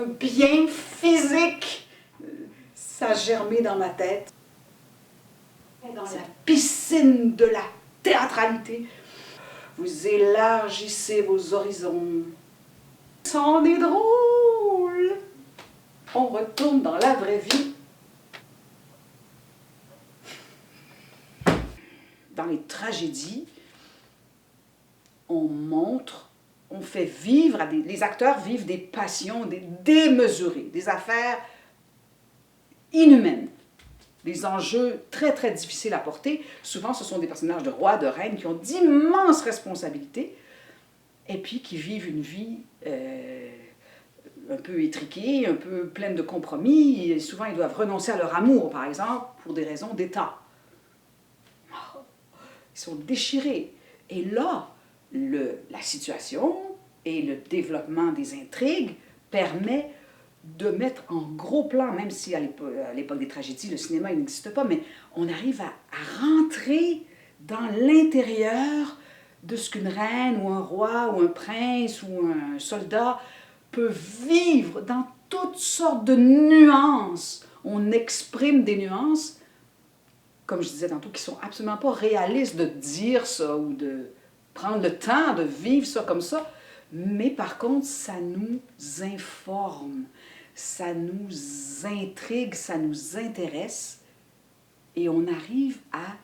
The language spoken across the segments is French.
un bien physique. Ça a germé dans ma tête. Dans la piscine de la théâtralité, vous élargissez vos horizons. C'en est drôle. On retourne dans la vraie vie. Dans les tragédies, on montre, on fait vivre, les acteurs vivent des passions démesurées, des affaires inhumaines, des enjeux très, très difficiles à porter. Souvent, ce sont des personnages de rois, de reines qui ont d'immenses responsabilités et puis qui vivent une vie un peu étriquée, un peu pleine de compromis. Et souvent, ils doivent renoncer à leur amour, par exemple, pour des raisons d'État. Ils sont déchirés. Et là, la situation et le développement des intrigues permet de mettre en gros plan, même si à l'époque des tragédies, le cinéma n'existe pas, mais on arrive à rentrer dans l'intérieur de ce qu'une reine ou un roi ou un prince ou un soldat peut vivre dans toutes sortes de nuances. On exprime des nuances, comme je disais tantôt, qui ne sont absolument pas réalistes de dire ça ou de prendre le temps de vivre ça comme ça. Mais par contre, ça nous informe, ça nous intrigue, ça nous intéresse et on arrive à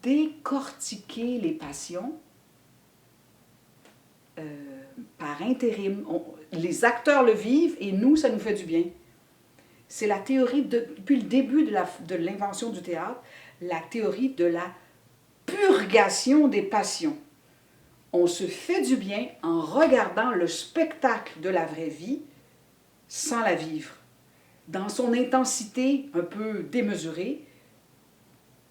décortiquer les passions par intérim. Les acteurs le vivent et nous, ça nous fait du bien. C'est la théorie, depuis le début de l'invention du théâtre, la théorie de la purgation des passions. On se fait du bien en regardant le spectacle de la vraie vie sans la vivre. Dans son intensité un peu démesurée,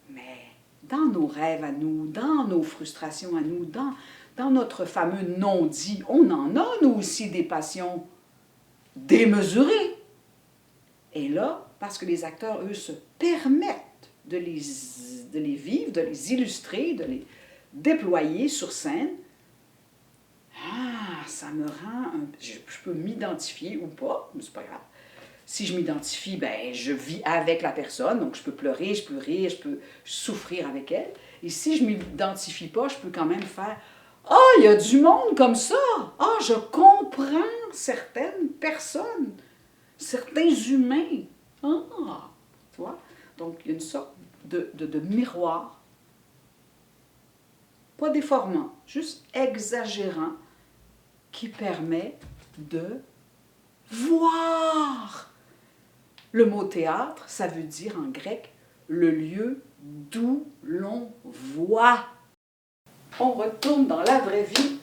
mais dans nos rêves à nous, dans nos frustrations à nous, dans notre fameux non-dit, on en a nous aussi des passions démesurées. Et là, parce que les acteurs, eux, se permettent de les vivre, de les illustrer, de les déployer sur scène, ça me rend... Je peux m'identifier ou pas, mais c'est pas grave. Si je m'identifie, ben, je vis avec la personne, donc je peux pleurer, je peux rire, je peux souffrir avec elle. Et si je ne m'identifie pas, je peux quand même faire « Ah, il y a du monde comme ça! Ah, je comprends certaines personnes, certains humains. Ah! » Tu vois? Donc, il y a une sorte de miroir, pas déformant, juste exagérant, qui permet de voir. Le mot théâtre, ça veut dire en grec le lieu d'où l'on voit. On retourne dans la vraie vie.